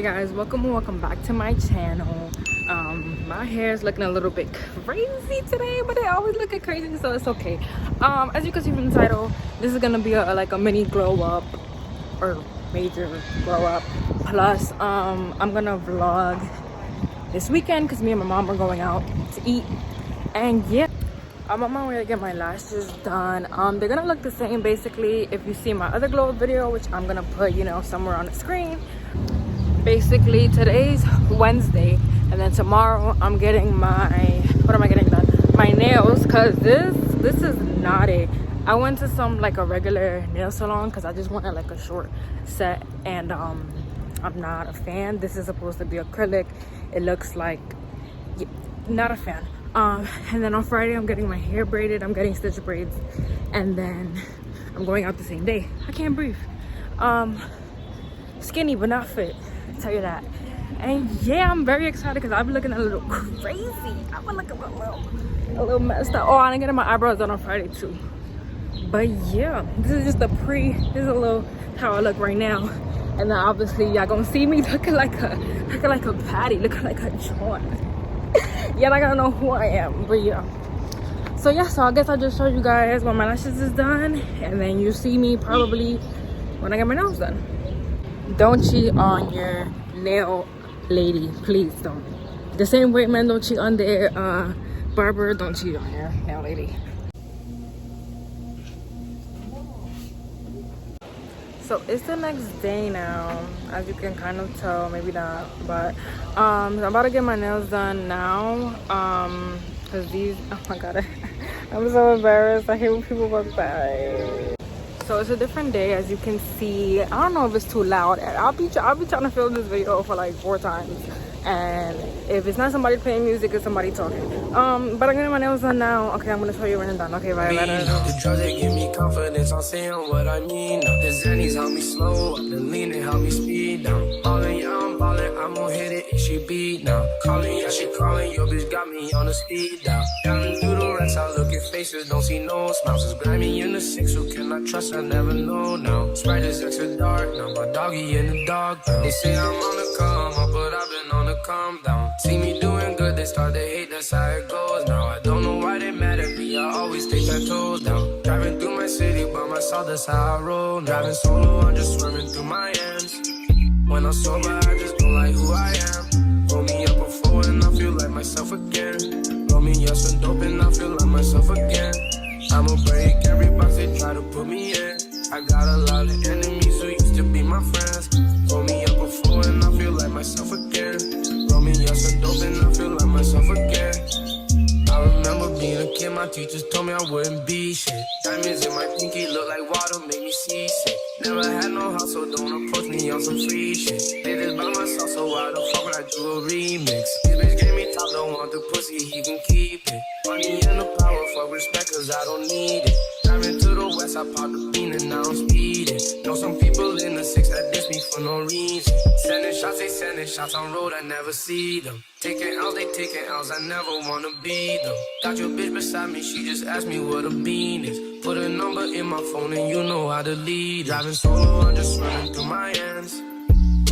Hey guys, welcome back to my channel. My hair is looking a little bit crazy today, but it always looking crazy, so it's okay. As you can see from the title, this is gonna be like a mini glow up or major glow up. Plus I'm gonna vlog this weekend because me and my mom are going out to eat. And yeah, I'm on my way to get my lashes done. They're gonna look the same basically if you see my other glow up video, which I'm gonna put, you know, somewhere on the screen. Basically today's Wednesday, and then tomorrow I'm getting my my nails, because this is not it. I went to some like a regular nail salon because I just wanted like a short set, and I'm not a fan. This is supposed to be acrylic. It looks like, yeah, not a fan. And then on Friday I'm getting my hair braided. I'm getting stitch braids, and then I'm going out the same day. I can't breathe. Skinny but not fit, I'll tell you that. And yeah, I'm very excited because I've been looking a little crazy. I've been looking a little messed up. Oh, I'm getting my eyebrows done on Friday too. But yeah, this is just this is a little how I look right now. And then obviously y'all gonna see me looking like a patty, looking like a joint. Yeah, I gotta know who I am. But yeah, so yeah, so I guess I'll just show you guys when my lashes is done, and then you see me probably when I get my nails done. Don't cheat on your nail lady, please don't. The same way men don't cheat on their barber, don't cheat on your nail lady. So it's the next day now, as you can kind of tell, maybe not, but I'm about to get my nails done now, because these, oh my god, I'm so embarrassed. I hate when people walk by. So it's a different day, as you can see. I don't know if it's too loud. I'll be trying to film this video for like 4 times, and if it's not somebody playing music, it's somebody talking. But I'm getting my nails done now. Okay, I'm gonna show you when I'm done. Okay, bye. The drugs, they give me confidence, I'm saying what I mean. The Zennies help me slow, the leaning help me speed down. Ballin', yeah, I'm ballin', I'm gon' hit it if she beat now. Calling, yeah, she calling, your bitch got me on the speed down. Down through the rest, I look at faces, don't see no smiles. Just grab me in the 6, who can I trust? I never know now. Sprite is extra dark, now my doggy in the dog pound. They say I'm on the come up, but I've been on the calm down. See me doing good, they start to hate, that's how it goes now. I don't know why they mad at me, I always take their toes down. Driving through my city by myself, that's how I roll. Driving solo, I'm just swerving through my ends. When I'm sober, I just don't like who I am. Roll me up before and I feel like myself again. Roll me up some dope and I feel like myself again. I'ma break every box they try to put me in. I got a lot of enemies who used to be my friends. Roll me up before and I feel like myself again. Roll me up some dope and I feel like myself again. I remember being a kid, my teachers told me I wouldn't be shit. Diamonds in my pinky look like water, make me seasick. Never had no house, so don't approach me on some free shit. They just by myself, so why the fuck would I do a remix? This bitch gave me top, don't want the pussy, he can keep it. Money and the power, fuck respect, cause I don't need it. Driving to the west, I popped the bean and now I'm speeding. Know some people in the 6 that diss me for no reason. Sending shots, they sending shots on road, I never see them. Taking L's, they taking L's, I never wanna be them. Got your bitch beside me, she just asked me what a bean is. Put a number in my phone and you know how to lead. Driving solo, I'm just running through my ends.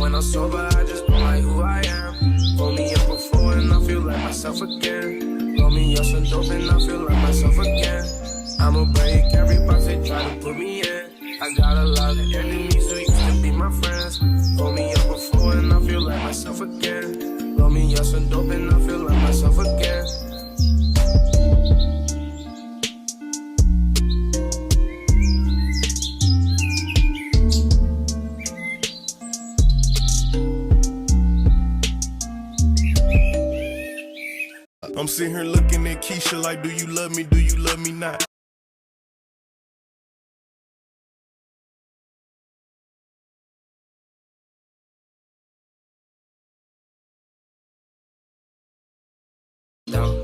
When I'm sober, I just don't like who I am. Roll me up before and I feel like myself again. Roll me up some dope and I feel like myself again. I'ma break every box they try to put me in. I got a lot of enemies who used to be my friends. Roll me up before and I feel like myself again. Roll me up some dope and I feel like myself again. I'm sitting here looking at Keisha like, do you love me? Do you love me not?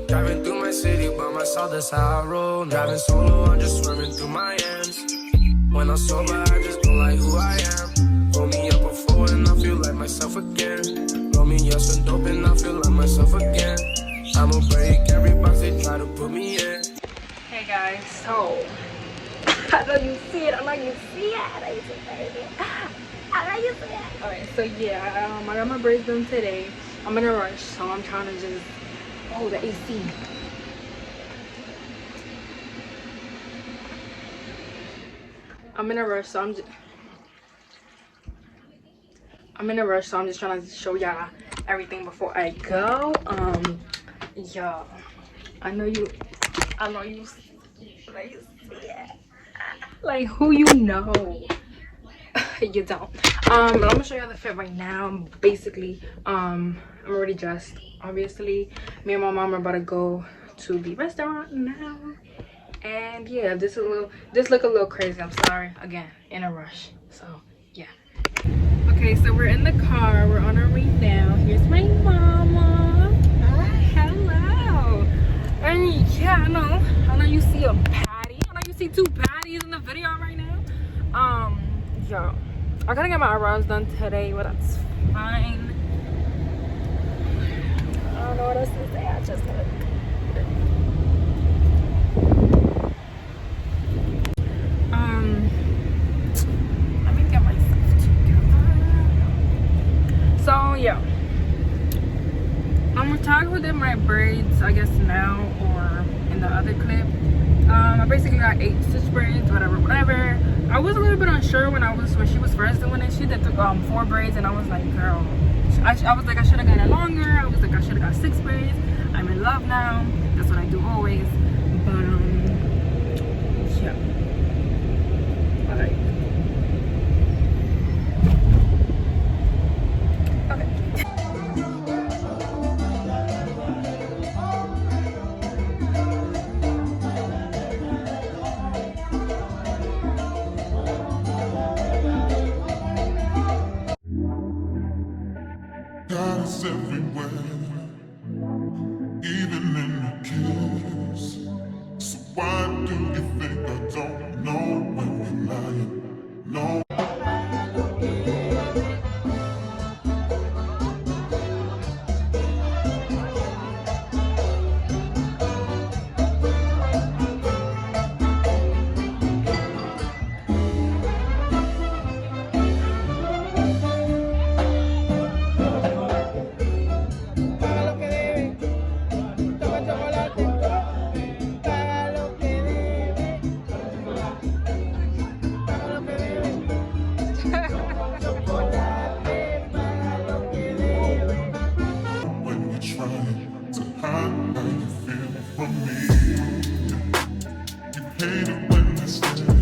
Driving through my city by myself, that's how I roll. Driving solo, I'm just swerving through my ends. When I'm sober, I just don't like who I am. Roll me up before and I feel like myself again. Roll me up some dope and I feel like myself again. I'ma break every box they try to put me in. Hey guys, so I know you see it. I know you see it. I know you see it, baby. I know you see it. Alright, so yeah, I got my braids done today. I'm in a rush, so I'm trying to just... Oh, the AC. I'm in a rush, so I'm just trying to show y'all everything before I go. Yeah, I know you see it. Like, who you know? You don't. But I'm gonna show y'all the fit right now. Basically, I'm already dressed. Obviously, me and my mom are about to go to the restaurant now. And yeah, this look a little crazy. I'm sorry, again, in a rush. So yeah. Okay, so we're in the car. We're on our way down. Here's my mama. Hello. And yeah, I know you see a patty. I know you see two patties in the video right now. Yeah, I gotta get my eyebrows done today, but that's fine. I don't know what else to say. I just look. Let me get myself together. So yeah, I'm gonna tag who did my braids, I guess now or in the other clip. I basically got 8 stitch braids, whatever. I was a little bit unsure when she was first doing it. She did 4 braids, and I was like, girl, I was like, I should have got it longer. I was like, I should have got 6 braids. I'm in love now. That's what I do always. But yeah. Alright. Okay. God is everywhere, even in the kiss. So why do you think I don't know when you're lying? No. When you're trying to hide how you feel from me, you hate it when I stay.